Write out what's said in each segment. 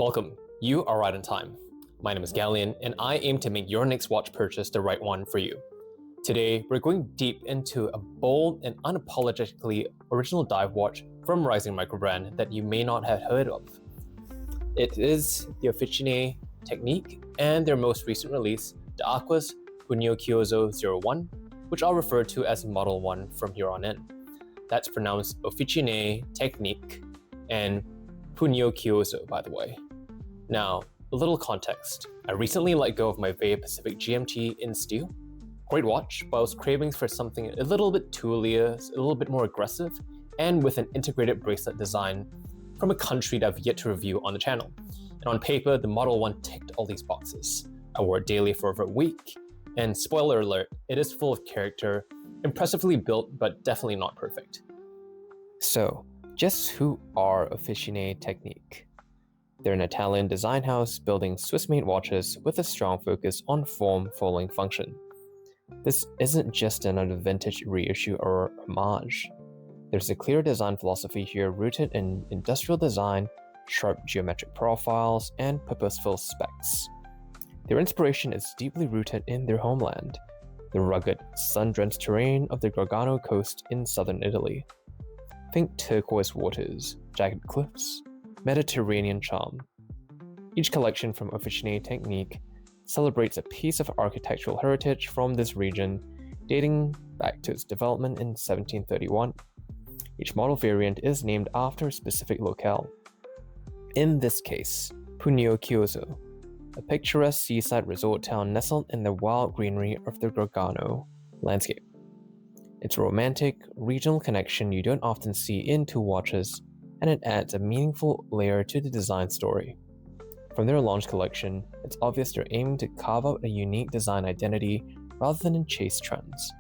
Welcome, you are right on time. My name is Gallian, and I aim to make your next watch purchase the right one for you. Today, we're going deep into a bold and unapologetically original dive watch from rising microbrand that you may not have heard of. It is the Officine Tecniche and their most recent release, the AQUAS PUGNOCHIUSO 01, which I'll refer to as Model 1 from here on in. That's pronounced Officine Tecniche and PUGNOCHIUSO, by the way. Now, a little context. I recently let go of my Vea Pacific GMT in steel. Great watch, but I was craving for something a little bit toolier, a little bit more aggressive, and with an integrated bracelet design from a country that I've yet to review on the channel. And on paper, the Model 1 ticked all these boxes. I wore it daily for over a week, and spoiler alert, it is full of character, impressively built, but definitely not perfect. So, just who are Officine Tecniche? They're an Italian design house building Swiss-made watches with a strong focus on form following function. This isn't just another vintage reissue or homage. There's a clear design philosophy here rooted in industrial design, sharp geometric profiles, and purposeful specs. Their inspiration is deeply rooted in their homeland, the rugged, sun-drenched terrain of the Gargano coast in southern Italy. Think turquoise waters, jagged cliffs, Mediterranean charm. Each collection from Officine Tecniche celebrates a piece of architectural heritage from this region, dating back to its development in 1731. Each model variant is named after a specific locale. In this case, PUGNOCHIUSO, a picturesque seaside resort town nestled in the wild greenery of the Gargano landscape. It's a romantic, regional connection you don't often see in two watches, and it adds a meaningful layer to the design story. From their launch collection, it's obvious they're aiming to carve out a unique design identity rather than chase trends.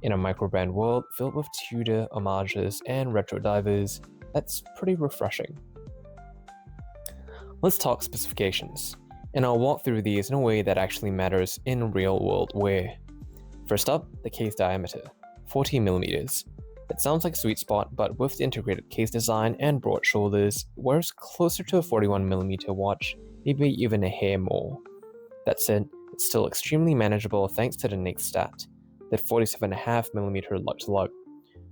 In a microbrand world filled with Tudor homages and retro divers, that's pretty refreshing. Let's talk specifications, and I'll walk through these in a way that actually matters in real-world wear. First up, the case diameter, 40mm. It sounds like a sweet spot, but with the integrated case design and broad shoulders, wears closer to a 41mm watch, maybe even a hair more. That said, it's still extremely manageable thanks to the next stat, that 47.5mm lugs lug.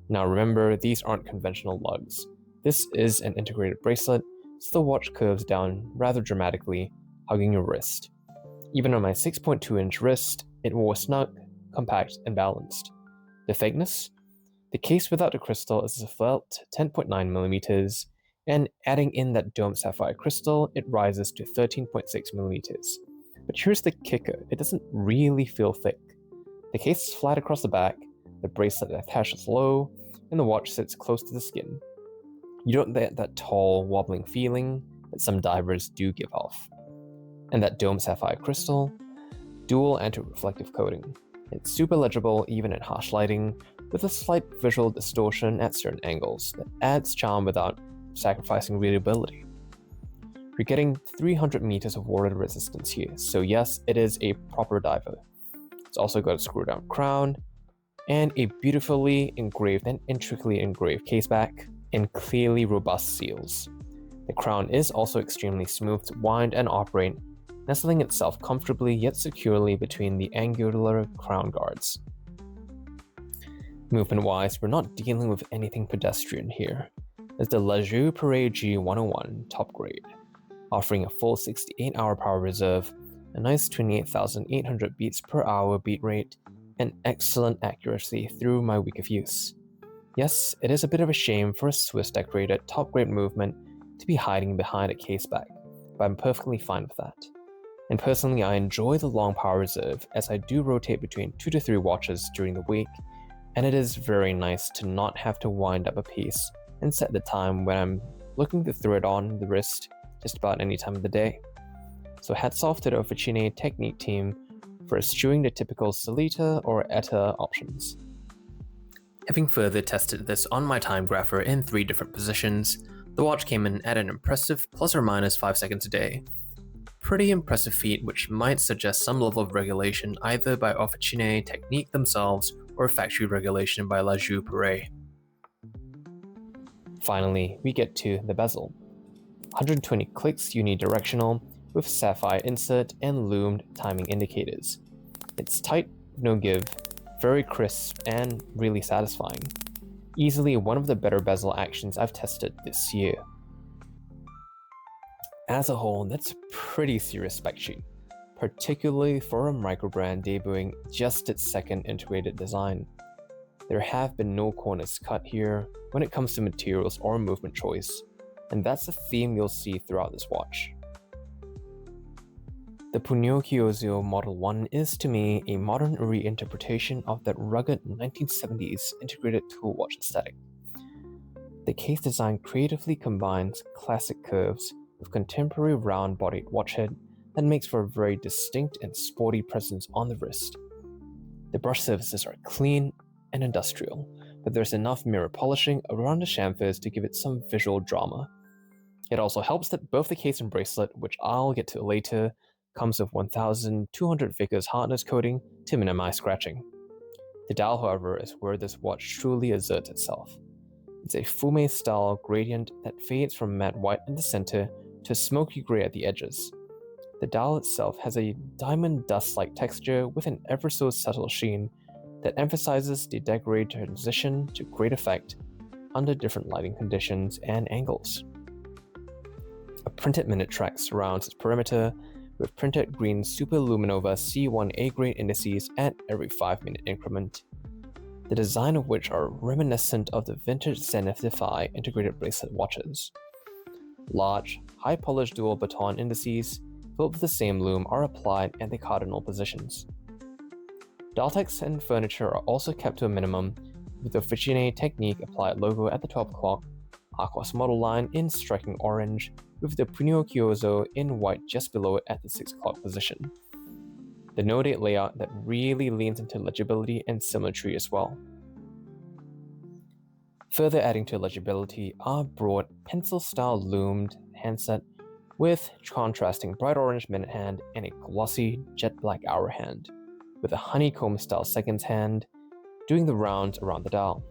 Now remember, these aren't conventional lugs. This is an integrated bracelet, so the watch curves down rather dramatically, hugging your wrist. Even on my 6.2-inch wrist, it wore snug, compact, and balanced. The thickness? The case without the crystal is a felt 10.9mm, and adding in that domed sapphire crystal, it rises to 13.6mm. But here's the kicker, it doesn't really feel thick. The case is flat across the back, the bracelet attaches low, and the watch sits close to the skin. You don't get that tall, wobbling feeling that some divers do give off. And that domed sapphire crystal? Dual anti-reflective coating. It's super legible even in harsh lighting, with a slight visual distortion at certain angles that adds charm without sacrificing readability. You're getting 300 meters of water resistance here, so yes, it is a proper diver. It's also got a screw-down crown, and a beautifully engraved and intricately engraved caseback, and clearly robust seals. The crown is also extremely smooth to wind and operate, nestling itself comfortably yet securely between the angular crown guards. Movement-wise, we're not dealing with anything pedestrian here. It's the LaJoux-Perret G101 top grade, offering a full 68-hour power reserve, a nice 28,800 beats per hour beat rate, and excellent accuracy through my week of use. Yes, it is a bit of a shame for a Swiss decorated top grade movement to be hiding behind a caseback, but I'm perfectly fine with that. And personally, I enjoy the long power reserve as I do rotate between 2 to 3 watches during the week, and it is very nice to not have to wind up a piece and set the time when I'm looking to throw it on the wrist just about any time of the day. So hats off to the Officine Tecniche team for eschewing the typical Solita or Etta options. Having further tested this on my time grapher in 3 different positions, the watch came in at an impressive plus or minus 5 seconds a day. Pretty impressive feat which might suggest some level of regulation either by Officine Tecniche themselves or factory regulation by LaJoux-Perret. Finally, we get to the bezel. 120 clicks unidirectional with sapphire insert and lumed timing indicators. It's tight, no give, very crisp, and really satisfying. Easily one of the better bezel actions I've tested this year. As a whole, that's a pretty serious spec sheet, particularly for a microbrand debuting just its second integrated design. There have been no corners cut here when it comes to materials or movement choice, and that's a theme you'll see throughout this watch. The Pugnocchiuso Model 1 is to me a modern reinterpretation of that rugged 1970s integrated tool watch aesthetic. The case design creatively combines classic curves with contemporary round-bodied watchhead that makes for a very distinct and sporty presence on the wrist. The brush surfaces are clean and industrial, but there's enough mirror polishing around the chamfers to give it some visual drama. It also helps that both the case and bracelet, which I'll get to later, comes with 1200 Vickers hardness coating to minimize scratching. The dial, however, is where this watch truly asserts itself. It's a fume-style gradient that fades from matte white in the center to smoky gray at the edges. The dial itself has a diamond dust-like texture with an ever so subtle sheen that emphasizes the degraded transition to great effect under different lighting conditions and angles. A printed minute track surrounds its perimeter with printed green Superluminova C1A grade indices at every 5-minute increment, the design of which are reminiscent of the vintage Zenith Defy integrated bracelet watches. Large, high-polished dual baton indices built with the same lume are applied at the cardinal positions. Dial text and furniture are also kept to a minimum, with the Officine Tecniche applied logo at the 12 o'clock, Aquas model line in striking orange, with the Pugnocchiuso in white just below it at the 6 o'clock position. The no date layout that really leans into legibility and symmetry as well. Further adding to legibility are broad pencil-style loomed handset with contrasting bright orange minute hand and a glossy jet black hour hand, with a honeycomb-style seconds hand doing the rounds around the dial.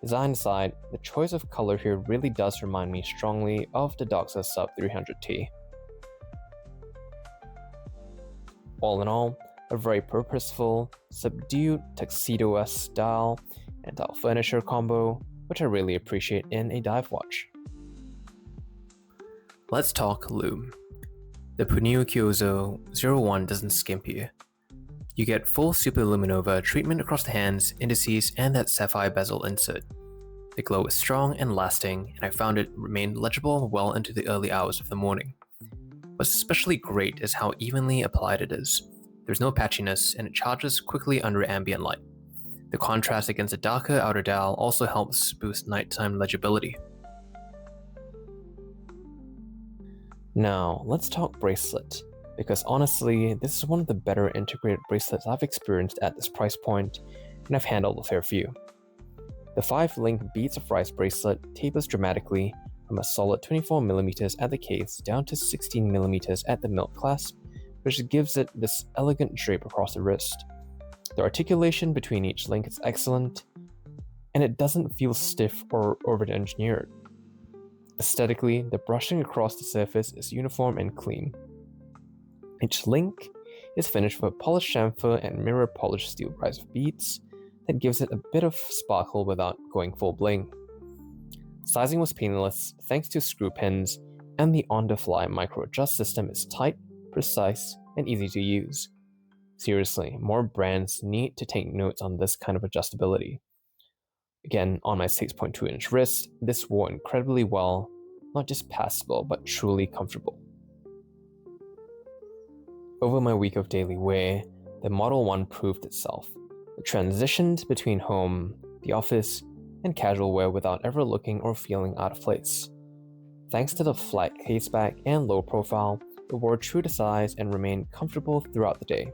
Design aside, the choice of color here really does remind me strongly of the Doxa Sub 300T. All in all, a very purposeful, subdued tuxedo-esque style and dial furniture combo, which I really appreciate in a dive watch. Let's talk lume. The Pugnocchiuso 01 doesn't skimp here. You get full Superluminova treatment across the hands, indices, and that sapphire bezel insert. The glow is strong and lasting, and I found it remained legible well into the early hours of the morning. What's especially great is how evenly applied it is. There's no patchiness, and it charges quickly under ambient light. The contrast against a darker outer dial also helps boost nighttime legibility. Now, let's talk bracelet, because honestly, this is one of the better integrated bracelets I've experienced at this price point, and I've handled a fair few. The 5-link Beads of Rice bracelet tapers dramatically from a solid 24mm at the case down to 16mm at the milk clasp, which gives it this elegant drape across the wrist. The articulation between each link is excellent, and it doesn't feel stiff or over-engineered. Aesthetically, the brushing across the surface is uniform and clean. Each link is finished with a polished chamfer and mirror polished steel rice of beads that gives it a bit of sparkle without going full bling. Sizing was painless thanks to screw pins, and the on-the-fly micro-adjust system is tight, precise, and easy to use. Seriously, more brands need to take notes on this kind of adjustability. Again, on my 6.2-inch wrist, this wore incredibly well, not just passable, but truly comfortable. Over my week of daily wear, the Model 1 proved itself. It transitioned between home, the office, and casual wear without ever looking or feeling out of place. Thanks to the flat caseback and low profile, it wore true to size and remained comfortable throughout the day.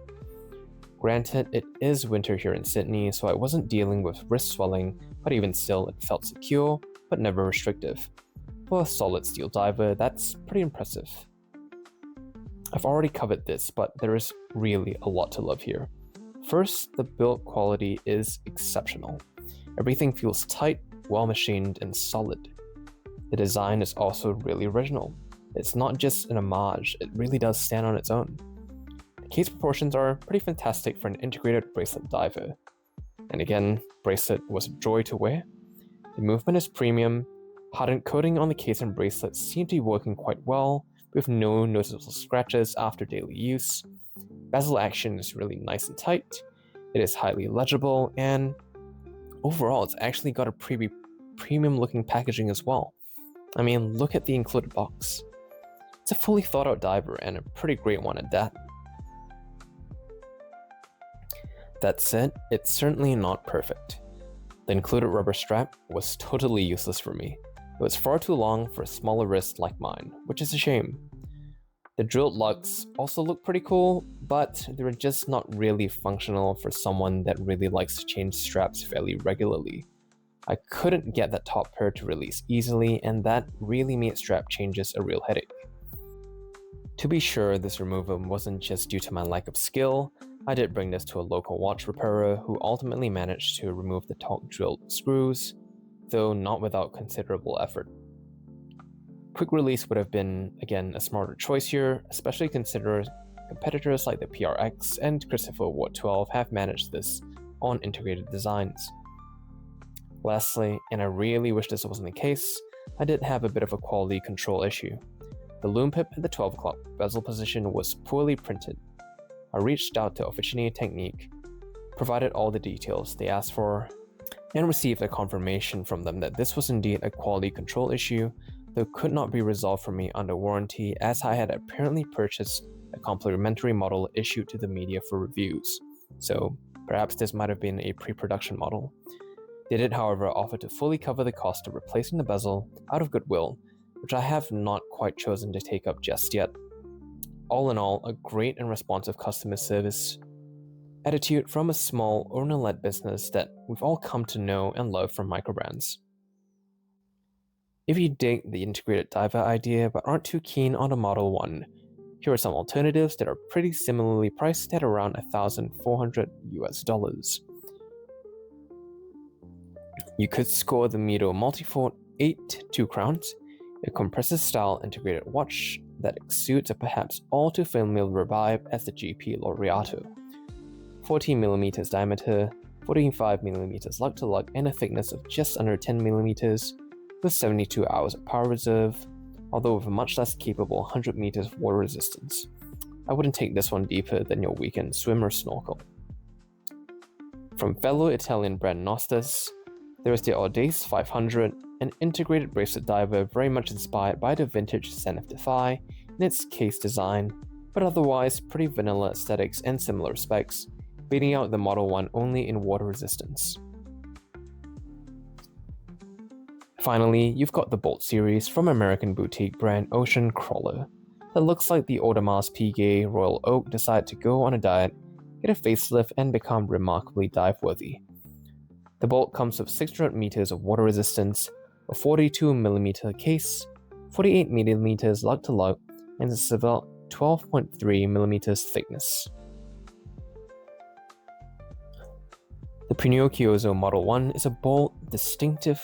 Granted, it is winter here in Sydney, so I wasn't dealing with wrist swelling, but even still, it felt secure, but never restrictive. For a solid steel diver, that's pretty impressive. I've already covered this, but there is really a lot to love here. First, the build quality is exceptional. Everything feels tight, well machined, and solid. The design is also really original. It's not just an homage, it really does stand on its own. The case proportions are pretty fantastic for an integrated bracelet diver. And again, bracelet was a joy to wear. The movement is premium. Hardened coating on the case and bracelet seem to be working quite well, with no noticeable scratches after daily use. Bezel action is really nice and tight. It is highly legible, and overall it's actually got a pretty premium looking packaging as well. I mean, look at the included box. It's a fully thought out diver and a pretty great one at that. That said, it's certainly not perfect. The included rubber strap was totally useless for me. It was far too long for a smaller wrist like mine, which is a shame. The drilled lugs also look pretty cool, but they're just not really functional for someone that really likes to change straps fairly regularly. I couldn't get that top pair to release easily, and that really made strap changes a real headache. To be sure, this removal wasn't just due to my lack of skill. I did bring this to a local watch repairer who ultimately managed to remove the torque drilled screws, though not without considerable effort. Quick release would have been, again, a smarter choice here, especially considering competitors like the PRX and Christopher Ward 12 have managed this on integrated designs. Lastly, and I really wish this wasn't the case, I did have a bit of a quality control issue. The lume pip at the 12 o'clock bezel position was poorly printed. I reached out to Officine Tecniche, provided all the details they asked for, and received a confirmation from them that this was indeed a quality control issue, though could not be resolved for me under warranty, as I had apparently purchased a complimentary model issued to the media for reviews. So perhaps this might have been a pre-production model. They did, however, offer to fully cover the cost of replacing the bezel out of goodwill, which I have not quite chosen to take up just yet. All in all, a great and responsive customer service attitude from a small owner-led business that we've all come to know and love from microbrands. If you dig the integrated diver idea but aren't too keen on a Model 1, here are some alternatives that are pretty similarly priced at around $1,400 US. You could score the Mido Multifort 8 2 crowns, a compressor-style integrated watch that exudes a perhaps all too familiar vibe as the GP Laureato. 14mm diameter, 45mm lug to lug, and a thickness of just under 10mm, with 72 hours of power reserve, although with a much less capable 100 meters of water resistance. I wouldn't take this one deeper than your weekend swim or snorkel. From fellow Italian brand Nostas, there is the Audace 500, an integrated bracelet diver very much inspired by the vintage Zenith Defy in its case design, but otherwise pretty vanilla aesthetics and similar specs, beating out the Model 1 only in water resistance. Finally, you've got the Bolt series from American boutique brand Ocean Crawler, that looks like the Audemars Piguet Royal Oak decided to go on a diet, get a facelift, and become remarkably dive-worthy. The Bolt comes with 600 meters of water resistance, a 42mm case, 48mm lug to lug, and a about 12.3mm thickness. The Pugnocchiuso Model 1 is a bold, distinctive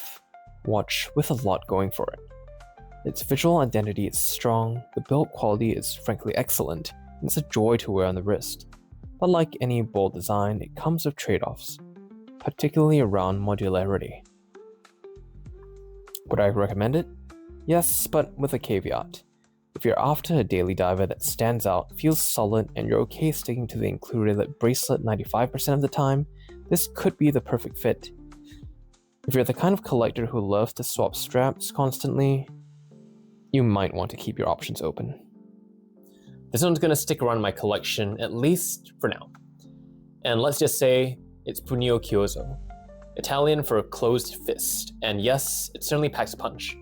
watch with a lot going for it. Its visual identity is strong, the build quality is frankly excellent, and it's a joy to wear on the wrist. But like any bold design, it comes with trade-offs, particularly around modularity. Would I recommend it? Yes, but with a caveat. If you're after a daily diver that stands out, feels solid, and you're okay sticking to the included bracelet 95% of the time, this could be the perfect fit. If you're the kind of collector who loves to swap straps constantly, you might want to keep your options open. This one's going to stick around my collection, at least for now. And let's just say it's Pugnocchiuso, Italian for closed fist, and yes, it certainly packs a punch.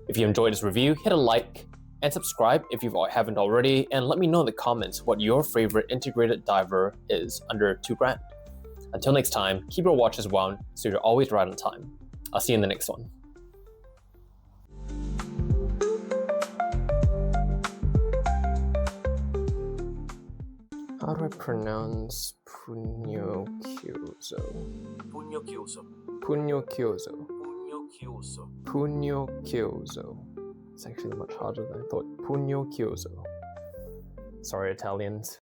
If you enjoyed this review, hit a like and subscribe if you haven't already, and let me know in the comments what your favorite integrated diver is under $2,000. Until next time, keep your watches wound so you're always right on time. I'll see you in the next one. How do I pronounce Pugnocchiuso? Pugnocchiuso. Pugnocchiuso. Pugnocchiuso. Pugnocchioso. It's actually much harder than I thought. Pugnocchioso. Sorry, Italians.